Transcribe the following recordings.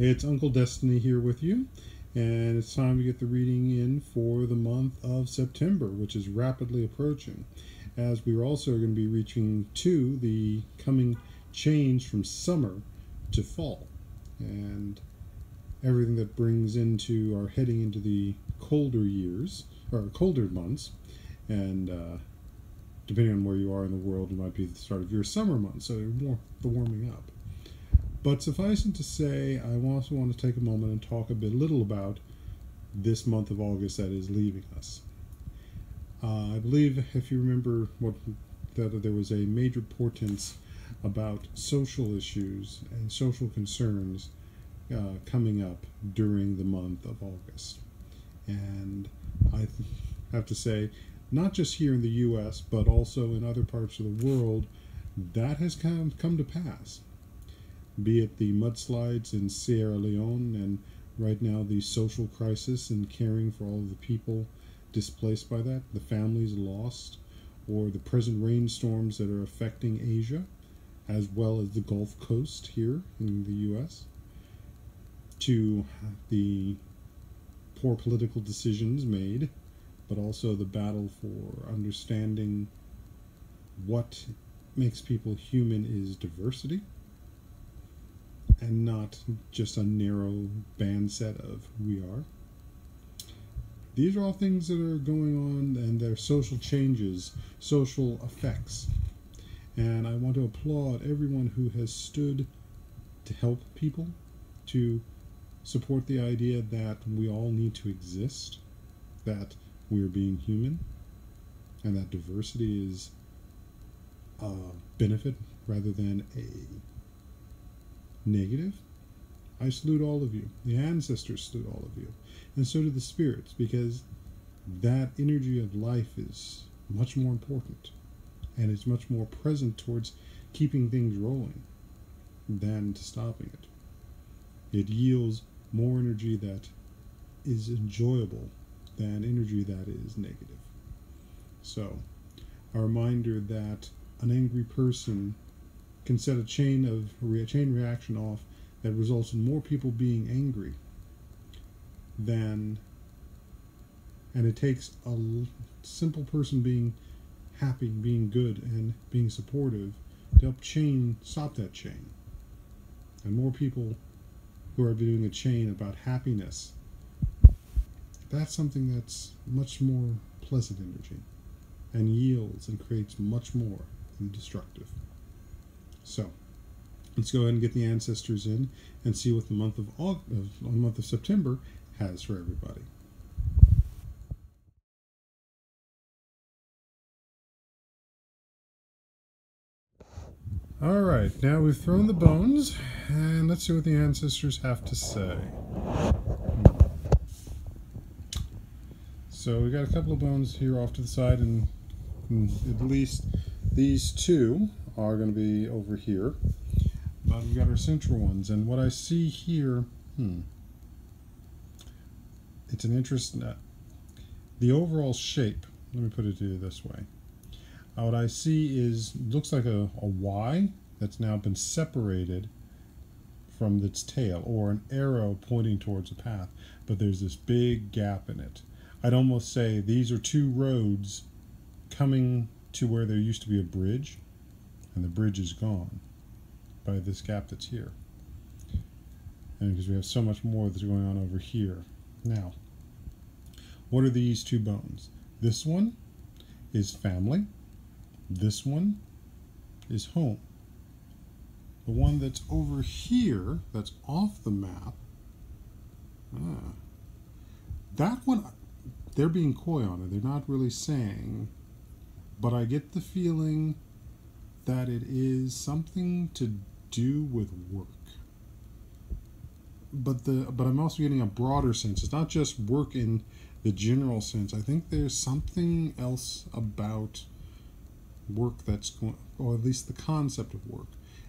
It's Uncle Destiny here with you, and it's time to get the reading in for the month of September, which is rapidly approaching, as we are also going to be reaching to the coming change from summer to fall, and everything that brings into our heading into the colder years, or colder months, and depending on where you are in the world, it might be the start of your summer months, so more the warming up. But suffice it to say, I also want to take a moment and talk a little about this month of August that is leaving us. I believe, if you remember, that there was a major portent about social issues and social concerns coming up during the month of August. And I have to say, not just here in the U.S., but also in other parts of the world, that has come to pass. Be it the mudslides in Sierra Leone, and right now the social crisis and caring for all of the people displaced by that, the families lost, or the present rainstorms that are affecting Asia, as well as the Gulf Coast here in the U.S., to the poor political decisions made, but also the battle for understanding what makes people human is diversity, and not just a narrow band set of who we are. These are all things that are going on, and they're social changes, social effects. And I want to applaud everyone who has stood to help people, to support the idea that we all need to exist, that we're being human, and that diversity is a benefit rather than a negative. I salute all of you. The ancestors salute all of you. And so do the spirits, because that energy of life is much more important, and it's much more present towards keeping things rolling than to stopping it. It yields more energy that is enjoyable than energy that is negative. So, a reminder that an angry person can set a chain reaction off that results in more people being angry and it takes a simple person being happy, being good, and being supportive to help stop that chain. And more people who are doing a chain about happiness, that's something that's much more pleasant energy and yields and creates much more than destructive. So, let's go ahead and get the ancestors in and see what the month of September has for everybody. All right, now we've thrown the bones, and let's see what the ancestors have to say. So we got a couple of bones here off to the side, and at least these two are going to be over here. But we've got our central ones, and what I see here, it's an interesting, the overall shape, let me put it to you this way. What I see looks like a Y that's now been separated from its tail, or an arrow pointing towards a path, but there's this big gap in it. I'd almost say these are two roads coming to where there used to be a bridge, and the bridge is gone by this gap that's here. And because we have so much more that's going on over here. Now, what are these two bones? This one is family. This one is home. The one that's over here, that's off the map, that one, they're being coy on it. They're not really saying, but I get the feeling that it is something to do with work. But I'm also getting a broader sense. It's not just work in the general sense. I think there's something else about work that's going, or at least the concept of work.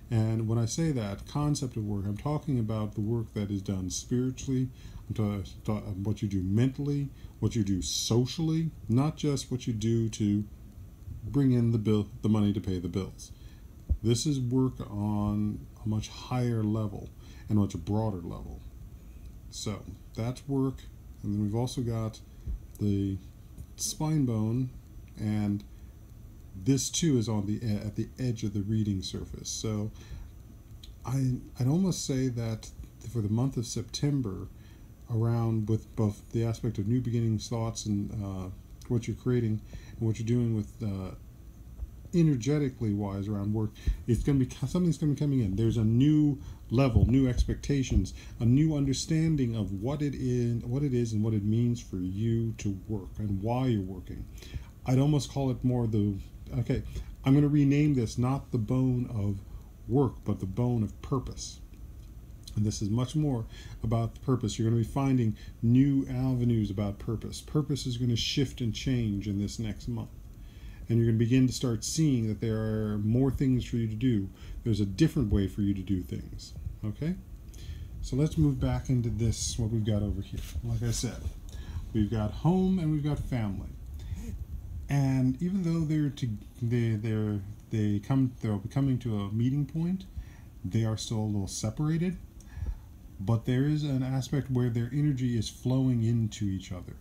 And when I say that concept of work, I'm talking about the work that is done spiritually. I'm talking what you do mentally, what you do socially, not just what you do to bring in the money to pay the bills. This is work on a much higher level and much broader level. So that's work, and then we've also got the spine bone, and this too is on the at the edge of the reading surface. So I'd almost say that for the month of September, around with both the aspect of new beginnings, thoughts, and what you're creating and what you're doing with energetically wise around work, it's going to be something's going to be coming in. There's a new level, new expectations, a new understanding of what it is, and what it means for you to work and why you're working. I'd almost call it more okay, I'm going to rename this not the bone of work, but the bone of purpose. And this is much more about the purpose. You're going to be finding new avenues about purpose. Purpose is going to shift and change in this next month. And you're going to begin to start seeing that there are more things for you to do. There's a different way for you to do things. Okay? So let's move back into this, what we've got over here. Like I said, we've got home and we've got family. And even though they'll be coming to a meeting point, they are still a little separated. But there is an aspect where their energy is flowing into each other.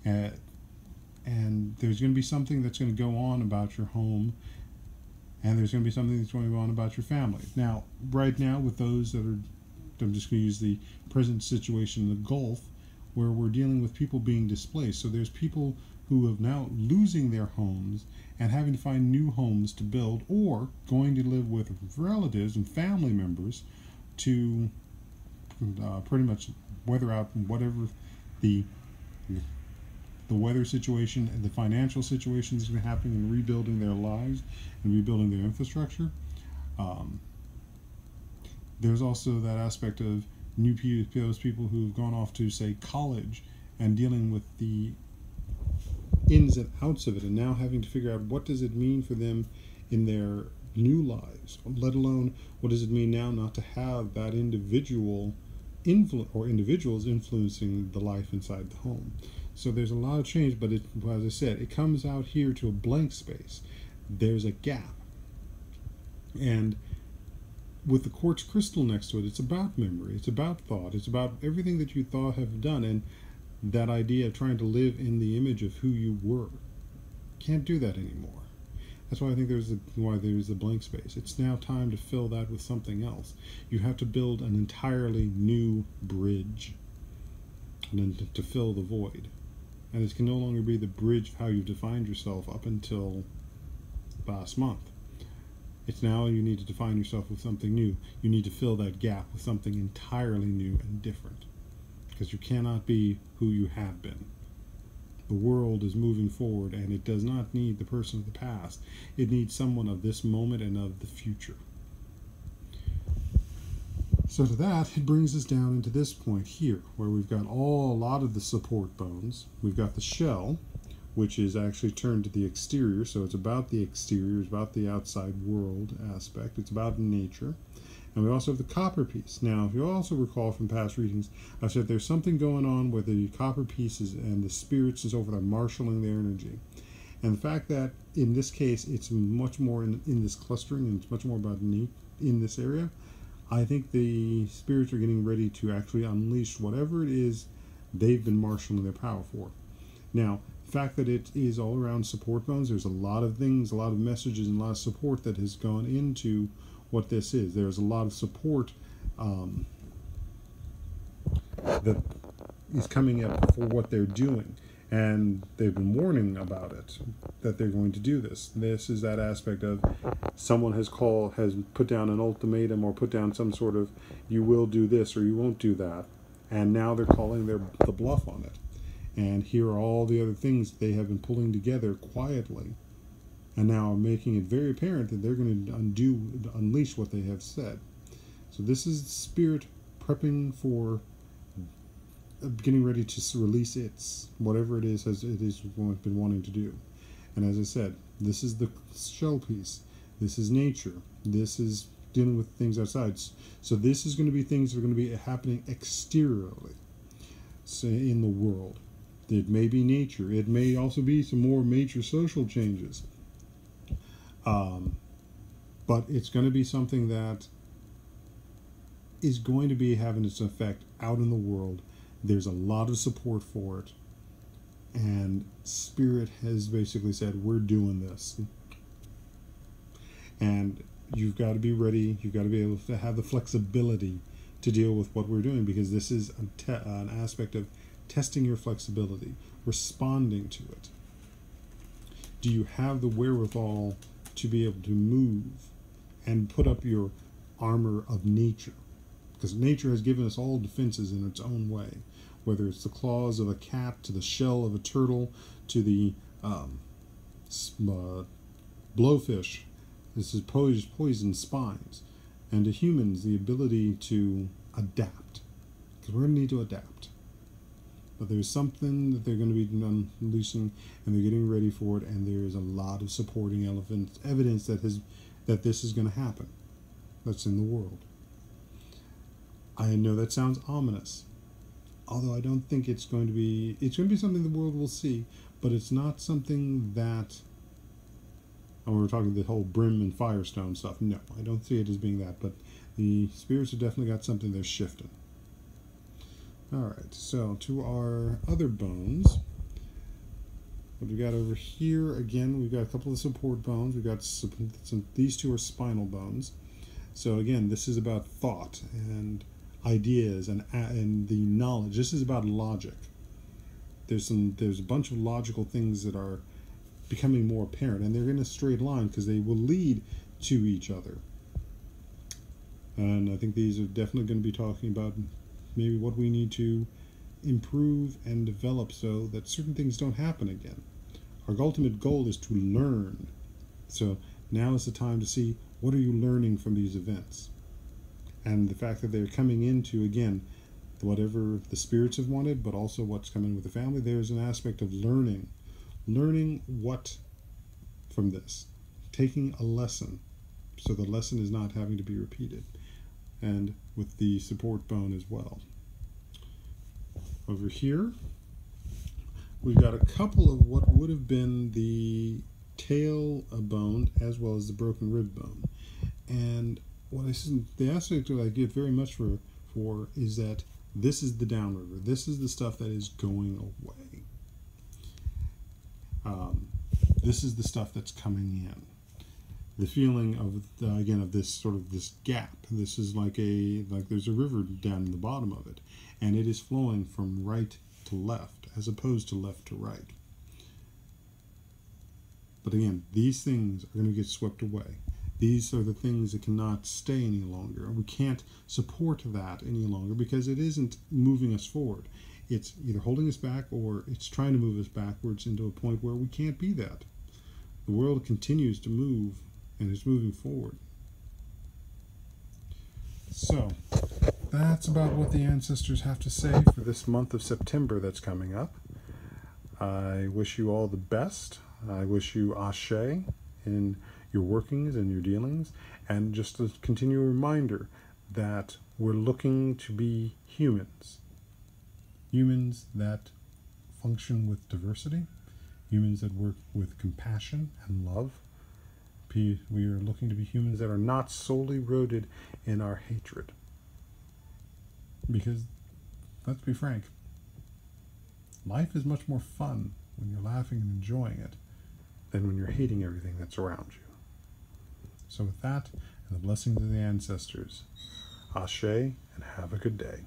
And there's going to be something that's going to go on about your home, and there's going to be something that's going on about your family. Now, right now, with those that are, I'm just going to use the present situation in the Gulf, where we're dealing with people being displaced. So there's people who have now losing their homes and having to find new homes to build, or going to live with relatives and family members to pretty much weather out whatever the weather situation and the financial situation that's going to happen in rebuilding their lives and rebuilding their infrastructure. There's also that aspect of those people who've gone off to, say, college and dealing with the ins and outs of it, and now having to figure out what does it mean for them in their new lives, let alone what does it mean now not to have that individual individuals influencing the life inside the home. So there's a lot of change, but as I said, it comes out here to a blank space. There's a gap. And with the quartz crystal next to it, it's about memory, it's about thought, it's about everything that you thought have done, and that idea of trying to live in the image of who you were. Can't do that anymore. That's why I think why there's a blank space. It's now time to fill that with something else. You have to build an entirely new bridge to fill the void. And it can no longer be the bridge of how you've defined yourself up until last month. It's now you need to define yourself with something new. You need to fill that gap with something entirely new and different. Because you cannot be who you have been. The world is moving forward, and it does not need the person of the past. It needs someone of this moment and of the future. So to that, it brings us down into this point here, where we've got a lot of the support bones. We've got the shell, which is actually turned to the exterior, so it's about the exterior, it's about the outside world aspect, it's about nature. And we also have the copper piece. Now, if you also recall from past readings, I said there's something going on where the copper pieces and the spirits is over there marshaling their energy. And the fact that in this case it's much more in this clustering, and it's much more about in this area, I think the spirits are getting ready to actually unleash whatever it is they've been marshaling their power for. Now, the fact that it is all around support bones, there's a lot of things, a lot of messages, and a lot of support that has gone into what this is. There's a lot of support that is coming up for what they're doing, and they've been warning about it, that they're going to do this. This is that aspect of someone has put down an ultimatum, or put down some sort of you will do this or you won't do that, and now they're calling the bluff on it. And here are all the other things they have been pulling together quietly, and now making it very apparent that they're going to unleash what they have said. So this is spirit prepping for getting ready to release whatever it is been wanting to do. And as I said, this is the shell piece. This is nature. This is dealing with things outside. So this is going to be things that are going to be happening exteriorly, so in the world. It may be nature. It may also be some more major social changes. But it's going to be something that is going to be having its effect out in the world. There's a lot of support for it. And Spirit has basically said, we're doing this. And you've got to be ready. You've got to be able to have the flexibility to deal with what we're doing, because this is an aspect of testing your flexibility, responding to it. Do you have the wherewithal to be able to move and put up your armor of nature? Because nature has given us all defenses in its own way, whether it's the claws of a cat, to the shell of a turtle, to the blowfish. This is poison spines. And to humans, the ability to adapt. Because we're going to need to adapt. But there's something that they're going to be unleashing, and they're getting ready for it, and there is a lot of supporting evidence that this is going to happen. That's in the world. I know that sounds ominous, although I don't think it's going to be something the world will see, but it's not something that, and we're talking the whole brim and firestone stuff. No, I don't see it as being that, but the spirits have definitely got something they're shifting. All right, so to our other bones, what we got over here, again, we've got a couple of support bones. We've got these two are spinal bones. So again, this is about thought and ideas and the knowledge. This is about logic. There's a bunch of logical things that are becoming more apparent, and they're in a straight line because they will lead to each other. And I think these are definitely going to be talking about maybe what we need to improve and develop so that certain things don't happen again. Our ultimate goal is to learn. So now is the time to see, what are you learning from these events? And the fact that they're coming into, again, whatever the spirits have wanted, but also what's coming with the family, there's an aspect of learning. Learning what from this? Taking a lesson, so the lesson is not having to be repeated. And with the support bone as well. Over here, we've got a couple of what would have been the tail bone as well as the broken rib bone. And what the aspect that I get very much for is that this is the downriver. This is the stuff that is going away. This is the stuff that's coming in. The feeling of again of this sort of this gap. This is like there's a river down in the bottom of it, and it is flowing from right to left as opposed to left to right. But again, these things are going to get swept away. These are the things that cannot stay any longer. We can't support that any longer because it isn't moving us forward. It's either holding us back or it's trying to move us backwards into a point where we can't be that. The world continues to move and is moving forward. So that's about what the ancestors have to say for this month of September that's coming up. I wish you all the best. I wish you ashe in your workings and your dealings, and just a continual reminder that we're looking to be humans that function with diversity, humans that work with compassion and love. We are looking to be humans that are not solely rooted in our hatred, because let's be frank, life is much more fun when you're laughing and enjoying it than when you're hating everything that's around you. So with that, and the blessings of the ancestors, ashe, and have a good day.